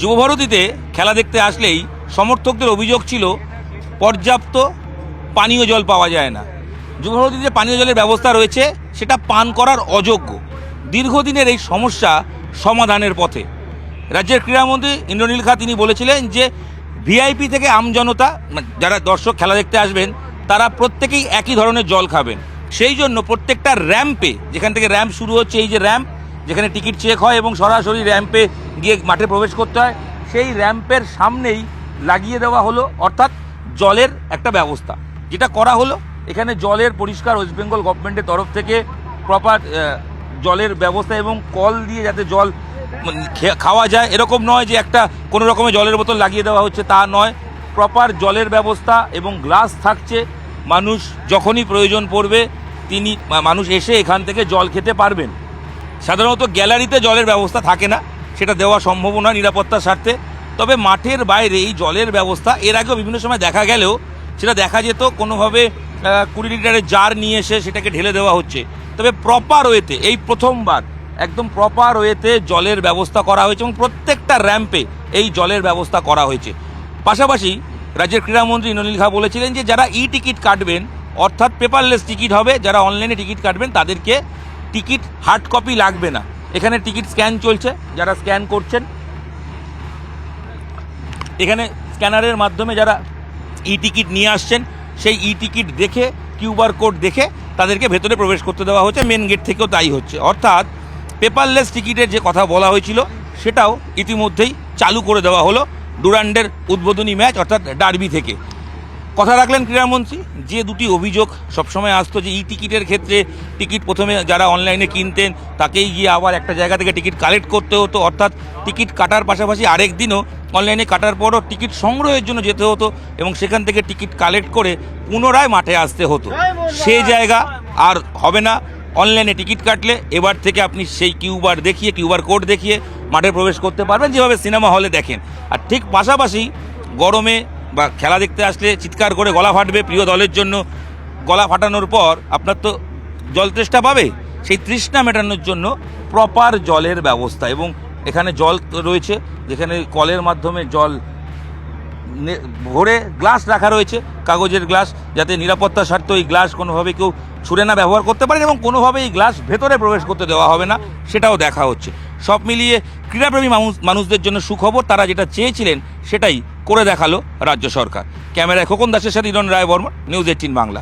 যুবভারতীতে খেলা দেখতে আসলেই সমর্থকদের অভিযোগ ছিল পর্যাপ্ত পানীয় জল পাওয়া যায় না। যুবভারতীতে পানীয় জলের ব্যবস্থা রয়েছে, সেটা পান করার অযোগ্য। দীর্ঘদিনের এই সমস্যা সমাধানের পথে রাজ্যের ক্রীড়ামন্ত্রী ইন্দ্রনীল খা তিনি বলেছিলেন যে ভিআইপি থেকে আমজনতা যারা দর্শক খেলা দেখতে আসবেন তারা প্রত্যেকেই একই ধরনের জল খাবেন। সেই জন্য প্রত্যেকটা র্যাম্পে, যেখান থেকে র্যাম্প শুরু হচ্ছে, এই যে র্যাম্প যেখানে টিকিট চেক হয় এবং সরাসরি র্যাম্পে গিয়ে মাঠে প্রবেশ করতে হয়, সেই র্যাম্পের সামনেই লাগিয়ে দেওয়া হলো অর্থাৎ জলের একটা ব্যবস্থা। যেটা করা হলো, এখানে জলের পরিষ্কার ওয়েস্ট বেঙ্গল গভর্নমেন্টের তরফ থেকে প্রপার জলের ব্যবস্থা এবং কল দিয়ে যাতে জল খাওয়া যায় এরকম নয় যে একটা কোনো রকমের জলের বোতল লাগিয়ে দেওয়া হচ্ছে, তা নয়। প্রপার জলের ব্যবস্থা এবং গ্লাস থাকছে, মানুষ যখনই প্রয়োজন পড়বে মানুষ এসে এখান থেকে জল খেতে পারবেন। সাধারণত গ্যালারিতে জলের ব্যবস্থা থাকে না, সেটা দেওয়া সম্ভব নয় নিরাপত্তার স্বার্থে। তবে মাঠের বাইরে এই জলের ব্যবস্থা এর আগেও বিভিন্ন সময় দেখা গেলেও সেটা দেখা যেত কোনোভাবে 20 লিটারের জার নিয়ে এসে সেটাকে ঢেলে দেওয়া হচ্ছে। তবে প্রপার ওয়েতে এই প্রথমবার একদম প্রপার ওয়েতে জলের ব্যবস্থা করা হয়েছে এবং প্রত্যেকটা র্যাম্পে এই জলের ব্যবস্থা করা হয়েছে। পাশাপাশি রাজ্যের ক্রীড়ামন্ত্রী ইন্দ্রনীল খা বলেছিলেন যে যারা টিকিট কাটবেন অর্থাৎ পেপারলেস টিকিট হবে, যারা অনলাইনে টিকিট কাটবেন তাদেরকে টিকিট হার্ড কপি লাগবে না। এখানে টিকিট স্ক্যান চলছে, যারা স্ক্যান করছেন এখানে স্ক্যানারের মাধ্যমে যারা টিকিট নিয়ে আসছেন সেই টিকিট দেখে কিউআর কোড দেখে তাদেরকে ভেতরে প্রবেশ করতে দেওয়া হচ্ছে। মেন গেট থেকেও তাই হচ্ছে, অর্থাৎ পেপারলেস টিকিটের যে কথা বলা হয়েছিল সেটাও ইতিমধ্যেই চালু করে দেওয়া হলো ডুরান্ডের উদ্বোধনী ম্যাচ অর্থাৎ ডার্বি থেকে। কথা রাখলেন ক্রীড়ামন্ত্রী। যে দুটি অভিযোগ সবসময় আসতো যে টিকিটের ক্ষেত্রে টিকিট প্রথমে যারা অনলাইনে কিনতেন তাকেই গিয়ে আবার একটা জায়গা থেকে টিকিট কালেক্ট করতে হতো, অর্থাৎ টিকিট কাটার পাশাপাশি আরেক দিনও অনলাইনে কাটার পরও টিকিট সংগ্রহের জন্য যেতে হতো এবং সেখান থেকে টিকিট কালেক্ট করে পুনরায় মাঠে আসতে হতো। সেই জায়গা আর হবে না। অনলাইনে টিকিট কাটলে এবার থেকে আপনি সেই কিউআর কোড দেখিয়ে মাঠে প্রবেশ করতে পারবেন, যেভাবে সিনেমা হলে দেখেন। আর ঠিক পাশাপাশি গরমে বা খেলা দেখতে আসলে চিৎকার করে গলা ফাটবে প্রিয় দলের জন্য, গলা ফাটানোর পর আপনার তো জল তৃষ্ণা পাবে, সেই তৃষ্ণা মেটানোর জন্য প্রপার জলের ব্যবস্থা। এবং এখানে জল রয়েছে, যেখানে কলের মাধ্যমে জল ভরে গ্লাস রাখা রয়েছে, কাগজের গ্লাস, যাতে নিরাপত্তার স্বার্থে ওই গ্লাস কোনোভাবে কেউ ছুঁড়ে না ব্যবহার করতে পারে এবং কোনোভাবে এই গ্লাস ভেতরে প্রবেশ করতে দেওয়া হবে না, সেটাও দেখা হচ্ছে। সব মিলিয়ে ক্রীড়াপ্রেমী মানুষদের জন্য সুখবর। তারা যেটা চেয়েছিলেন সেটাই করে দেখালো রাজ্য সরকার। ক্যামেরায় খোকন দাসের সাথে ইরন রায় বর্মন, নিউজ 18 বাংলা।